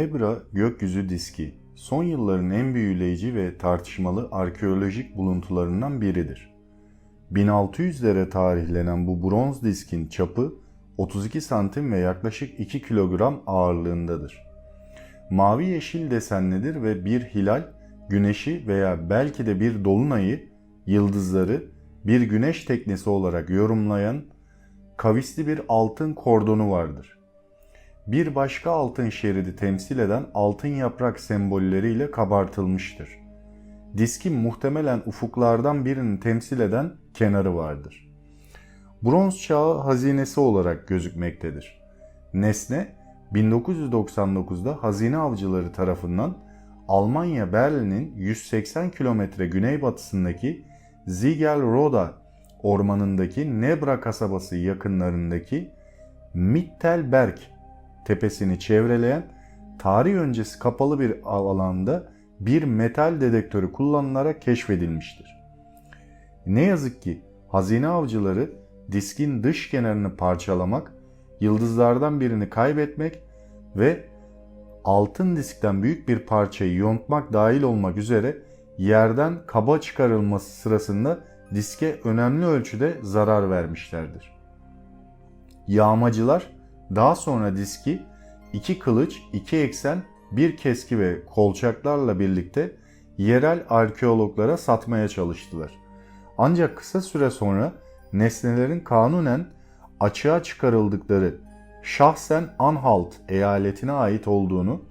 Nebra gökyüzü diski, son yılların en büyüleyici ve tartışmalı arkeolojik buluntularından biridir. 1600'lere tarihlenen bu bronz diskin çapı 32 santim ve yaklaşık 2 kilogram ağırlığındadır. Mavi yeşil desenlidir ve bir hilal, güneşi veya belki de bir dolunayı, yıldızları bir güneş teknesi olarak yorumlayan kavisli bir altın kordonu vardır. Bir başka altın şeridi temsil eden altın yaprak sembolleriyle kabartılmıştır. Diskin muhtemelen ufuklardan birini temsil eden kenarı vardır. Bronz çağı hazinesi olarak gözükmektedir. Nesne, 1999'da hazine avcıları tarafından Almanya Berlin'in 180 kilometre güneybatısındaki Ziegelroda ormanındaki Nebra kasabası yakınlarındaki Mittelberg tepesini çevreleyen tarih öncesi kapalı bir alanda bir metal dedektörü kullanılarak keşfedilmiştir. Ne yazık ki hazine avcıları diskin dış kenarını parçalamak, yıldızlardan birini kaybetmek ve altın diskten büyük bir parçayı yontmak dahil olmak üzere yerden kaba çıkarılması sırasında diske önemli ölçüde zarar vermişlerdir. Yağmacılar daha sonra diski iki kılıç, iki eksen, bir keski ve kolçaklarla birlikte yerel arkeologlara satmaya çalıştılar. Ancak kısa süre sonra nesnelerin kanunen açığa çıkarıldıkları Sachsen-Anhalt eyaletine ait olduğunu,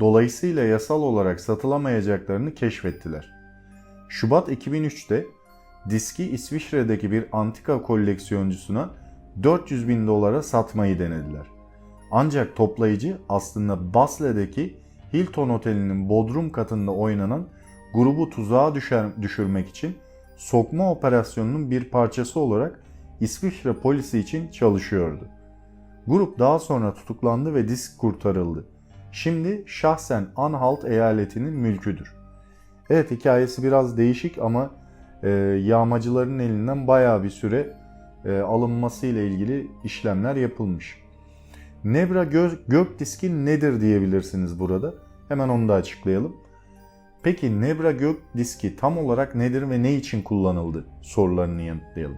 dolayısıyla yasal olarak satılamayacaklarını keşfettiler. Şubat 2003'te diski İsviçre'deki bir antika koleksiyoncusuna 400.000 dolara satmayı denediler. Ancak toplayıcı aslında Basle'deki Hilton Oteli'nin bodrum katında oynanan grubu tuzağa düşürmek için sokma operasyonunun bir parçası olarak İsviçre polisi için çalışıyordu. Grup daha sonra tutuklandı ve disk kurtarıldı. Şimdi Sachsen-Anhalt eyaletinin mülküdür. Evet, hikayesi biraz değişik ama yağmacıların elinden bayağı bir süre alınması ile ilgili işlemler yapılmış. Nebra gök diski nedir diyebilirsiniz burada. Hemen onu da açıklayalım. Peki Nebra gök diski tam olarak nedir ve ne için kullanıldı sorularını yanıtlayalım.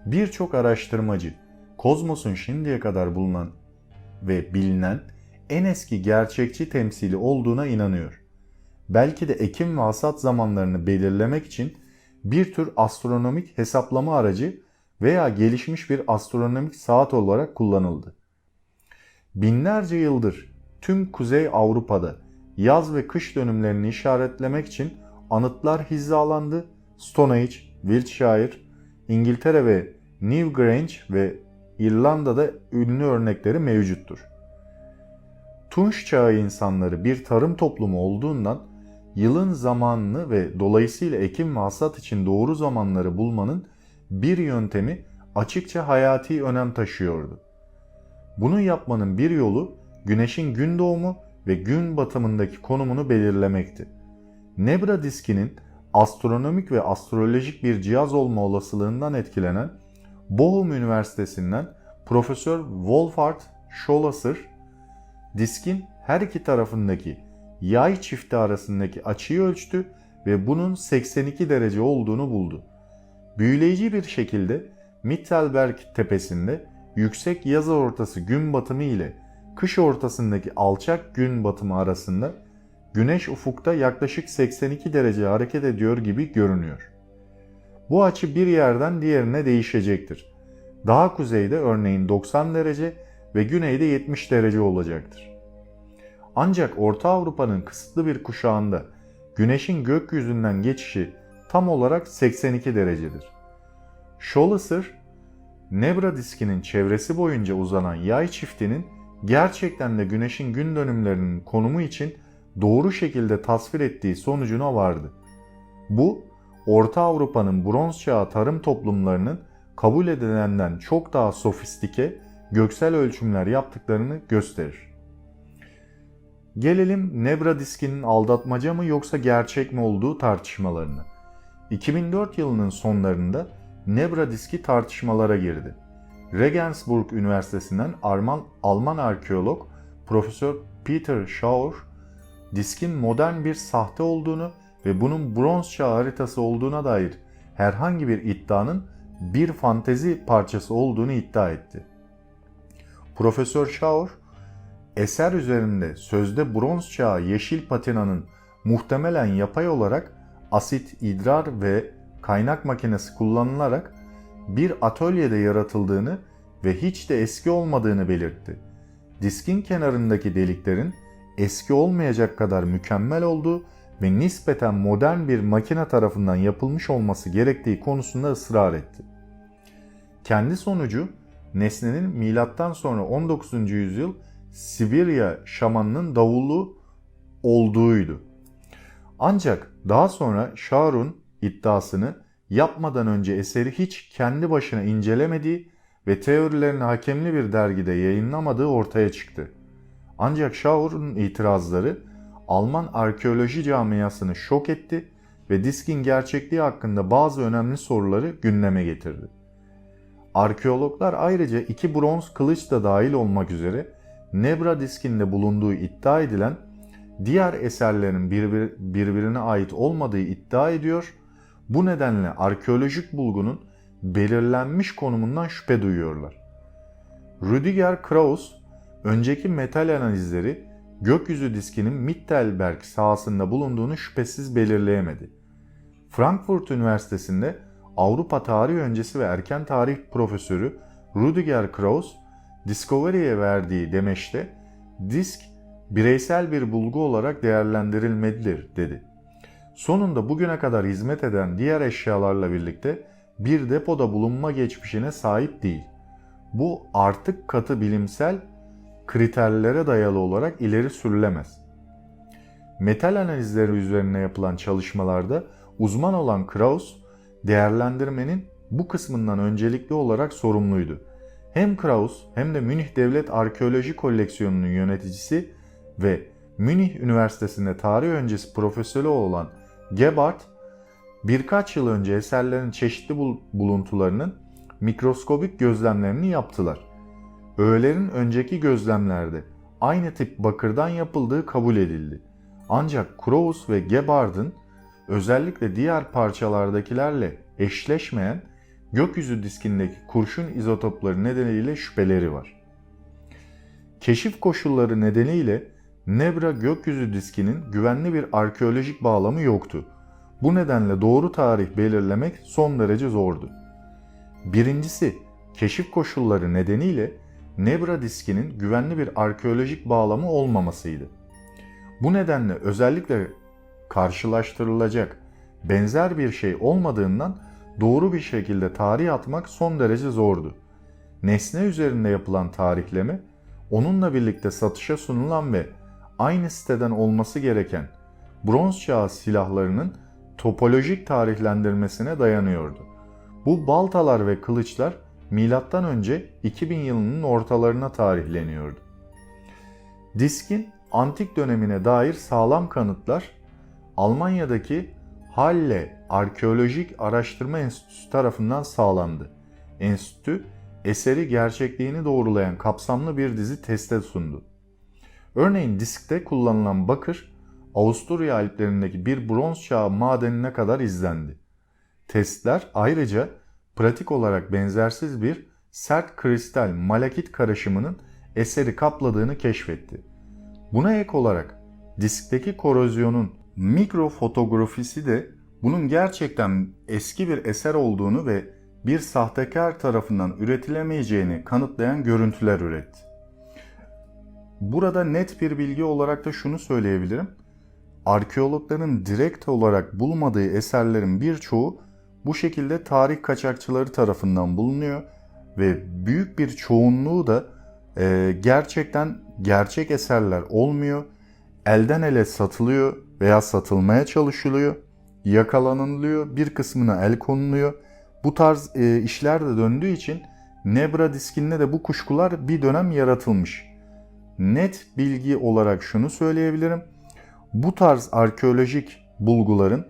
Birçok araştırmacı kozmosun şimdiye kadar bulunan ve bilinen en eski gerçekçi temsili olduğuna inanıyor. Belki de ekim ve hasat zamanlarını belirlemek için bir tür astronomik hesaplama aracı veya gelişmiş bir astronomik saat olarak kullanıldı. Binlerce yıldır tüm Kuzey Avrupa'da yaz ve kış dönümlerini işaretlemek için anıtlar hizalandı. Stone Age, Wiltshire, İngiltere ve Newgrange ve İrlanda'da ünlü örnekleri mevcuttur. Tunç çağı insanları bir tarım toplumu olduğundan yılın zamanını ve dolayısıyla ekim ve hasat için doğru zamanları bulmanın bir yöntemi açıkça hayati önem taşıyordu. Bunu yapmanın bir yolu güneşin gün doğumu ve gün batımındaki konumunu belirlemekti. Nebra diskinin astronomik ve astrolojik bir cihaz olma olasılığından etkilenen Bochum Üniversitesi'nden Profesör Wolfhard Schlosser, diskin her iki tarafındaki yay çifti arasındaki açıyı ölçtü ve bunun 82 derece olduğunu buldu. Büyüleyici bir şekilde Mittelberg tepesinde yüksek yaz ortası gün batımı ile kış ortasındaki alçak gün batımı arasında güneş ufukta yaklaşık 82 derece hareket ediyor gibi görünüyor. Bu açı bir yerden diğerine değişecektir. Daha kuzeyde örneğin 90 derece ve güneyde 70 derece olacaktır. Ancak Orta Avrupa'nın kısıtlı bir kuşağında güneşin gökyüzünden geçişi tam olarak 82 derecedir. Schlosser, Nebra diskinin çevresi boyunca uzanan yay çiftinin gerçekten de güneşin gün dönümlerinin konumu için doğru şekilde tasvir ettiği sonucuna vardı. Bu, Orta Avrupa'nın bronz çağı tarım toplumlarının kabul edilenden çok daha sofistike göksel ölçümler yaptıklarını gösterir. Gelelim Nebra diskinin aldatmaca mı yoksa gerçek mi olduğu tartışmalarına. 2004 yılının sonlarında Nebra diski tartışmalara girdi. Regensburg Üniversitesi'nden Alman arkeolog Profesör Peter Shaur, diskin modern bir sahte olduğunu ve bunun bronz çağı haritası olduğuna dair herhangi bir iddianın bir fantezi parçası olduğunu iddia etti. Profesör Shaur, eser üzerinde sözde bronz çağı yeşil patinanın muhtemelen yapay olarak asit, idrar ve kaynak makinesi kullanılarak bir atölyede yaratıldığını ve hiç de eski olmadığını belirtti. Diskin kenarındaki deliklerin eski olmayacak kadar mükemmel olduğu ve nispeten modern bir makine tarafından yapılmış olması gerektiği konusunda ısrar etti. Kendi sonucu nesnenin milattan sonra 19. yüzyıl Sibirya şamanının davulu olduğuydu. Ancak daha sonra Shaur'un iddiasını yapmadan önce eseri hiç kendi başına incelemediği ve teorilerini hakemli bir dergide yayınlamadığı ortaya çıktı. Ancak Shaur'un itirazları Alman arkeoloji camiasını şok etti ve diskin gerçekliği hakkında bazı önemli soruları gündeme getirdi. Arkeologlar ayrıca 2 bronz kılıç da dahil olmak üzere Nebra diskinde bulunduğu iddia edilen diğer eserlerin birbirine ait olmadığı iddia ediyor. Bu nedenle arkeolojik bulgunun belirlenmiş konumundan şüphe duyuyorlar. Rüdiger Krauss, önceki metal analizleri gökyüzü diskinin Mittelberg sahasında bulunduğunu şüphesiz belirleyemedi. Frankfurt Üniversitesi'nde Avrupa Tarih Öncesi ve Erken Tarih Profesörü Rüdiger Krauss, Discovery'e verdiği demeçte disk bireysel bir bulgu olarak değerlendirilmelidir dedi. Sonunda bugüne kadar hizmet eden diğer eşyalarla birlikte bir depoda bulunma geçmişine sahip değil. Bu artık katı bilimsel kriterlere dayalı olarak ileri sürülemez. Metal analizleri üzerine yapılan çalışmalarda uzman olan Krauss, değerlendirmenin bu kısmından öncelikli olarak sorumluydu. Hem Krauss hem de Münih Devlet Arkeoloji Koleksiyonu'nun yöneticisi ve Münih Üniversitesi'nde tarih öncesi profesörü olan Gebhardt, birkaç yıl önce eserlerin çeşitli buluntularının mikroskobik gözlemlerini yaptılar. Öğelerin önceki gözlemlerde aynı tip bakırdan yapıldığı kabul edildi. Ancak Krauss ve Gebhardt'ın özellikle diğer parçalardakilerle eşleşmeyen gökyüzü diskindeki kurşun izotopları nedeniyle şüpheleri var. Keşif koşulları nedeniyle Nebra gökyüzü diskinin güvenli bir arkeolojik bağlamı yoktu. Bu nedenle doğru tarih belirlemek son derece zordu. Birincisi, keşif koşulları nedeniyle Nebra diskinin güvenli bir arkeolojik bağlamı olmamasıydı. Bu nedenle özellikle karşılaştırılacak benzer bir şey olmadığından doğru bir şekilde tarih atmak son derece zordu. Nesne üzerinde yapılan tarihleme, onunla birlikte satışa sunulan ve aynı siteden olması gereken bronz çağı silahlarının topolojik tarihlendirmesine dayanıyordu. Bu baltalar ve kılıçlar M.Ö. 2000 yılının ortalarına tarihleniyordu. Diskin antik dönemine dair sağlam kanıtlar Almanya'daki Halle Arkeolojik Araştırma Enstitüsü tarafından sağlandı. Enstitü, eseri gerçekliğini doğrulayan kapsamlı bir dizi teste sundu. Örneğin diskte kullanılan bakır, Avusturya Alplerindeki bir bronz çağı madenine kadar izlendi. Testler ayrıca pratik olarak benzersiz bir sert kristal malakit karışımının eseri kapladığını keşfetti. Buna ek olarak diskteki korozyonun mikrofotografisi de bunun gerçekten eski bir eser olduğunu ve bir sahtekar tarafından üretilemeyeceğini kanıtlayan görüntüler üretti. Burada net bir bilgi olarak da şunu söyleyebilirim. Arkeologların direkt olarak bulmadığı eserlerin birçoğu bu şekilde tarih kaçakçıları tarafından bulunuyor ve büyük bir çoğunluğu da gerçekten gerçek eserler olmuyor. Elden ele satılıyor veya satılmaya çalışılıyor, yakalanılıyor, bir kısmına el konuluyor. Bu tarz işler de döndüğü için Nebra diskinde de bu kuşkular bir dönem yaratılmış. Net bilgi olarak şunu söyleyebilirim. Bu tarz arkeolojik bulguların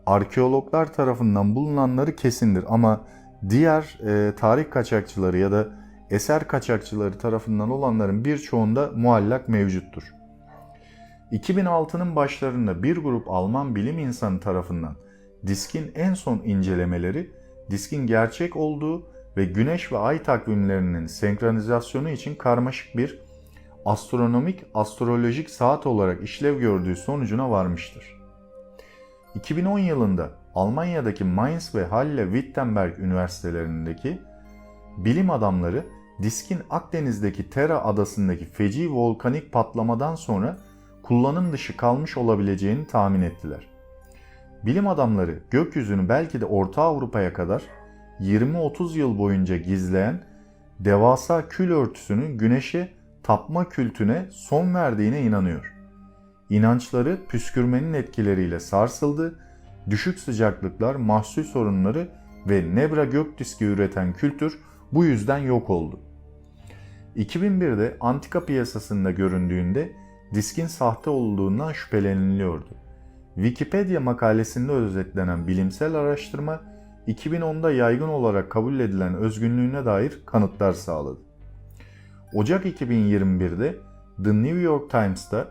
arkeologlar tarafından bulunanları kesindir ama diğer tarih kaçakçıları ya da eser kaçakçıları tarafından olanların birçoğunda muallak mevcuttur. 2006'nın başlarında bir grup Alman bilim insanı tarafından diskin en son incelemeleri, diskin gerçek olduğu ve Güneş ve Ay takvimlerinin senkronizasyonu için karmaşık bir astrolojik saat olarak işlev gördüğü sonucuna varmıştır. 2010 yılında Almanya'daki Mainz ve Halle-Wittenberg üniversitelerindeki bilim adamları diskin Akdeniz'deki Thera adasındaki feci volkanik patlamadan sonra kullanım dışı kalmış olabileceğini tahmin ettiler. Bilim adamları gökyüzünü belki de Orta Avrupa'ya kadar 20-30 yıl boyunca gizleyen devasa kül örtüsünün Güneş'e tapma kültüne son verdiğine inanıyor. İnançları püskürmenin etkileriyle sarsıldı, düşük sıcaklıklar, mahsul sorunları ve nebra gök diski üreten kültür bu yüzden yok oldu. 2001'de antika piyasasında göründüğünde diskin sahte olduğundan şüpheleniliyordu. Wikipedia makalesinde özetlenen bilimsel araştırma 2010'da yaygın olarak kabul edilen özgünlüğüne dair kanıtlar sağladı. Ocak 2021'de The New York Times'ta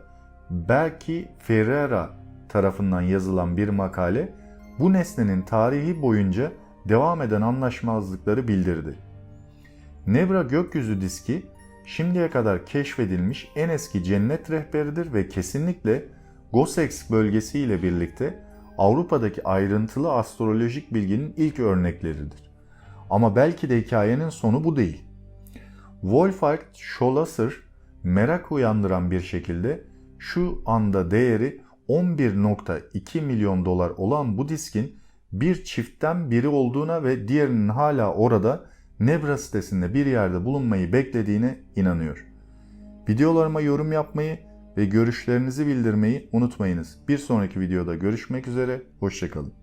Berkey Ferreira tarafından yazılan bir makale bu nesnenin tarihi boyunca devam eden anlaşmazlıkları bildirdi. Nebra gökyüzü diski şimdiye kadar keşfedilmiş en eski cennet rehberidir ve kesinlikle Goseks bölgesi ile birlikte Avrupa'daki ayrıntılı astrolojik bilginin ilk örnekleridir. Ama belki de hikayenin sonu bu değil. Wolfgang Schlosser merak uyandıran bir şekilde şu anda değeri 11,2 milyon dolar olan bu diskin bir çiftten biri olduğuna ve diğerinin hala orada Nebra sitesinde bir yerde bulunmayı beklediğine inanıyor. Videolarıma yorum yapmayı ve görüşlerinizi bildirmeyi unutmayınız. Bir sonraki videoda görüşmek üzere, hoşça kalın.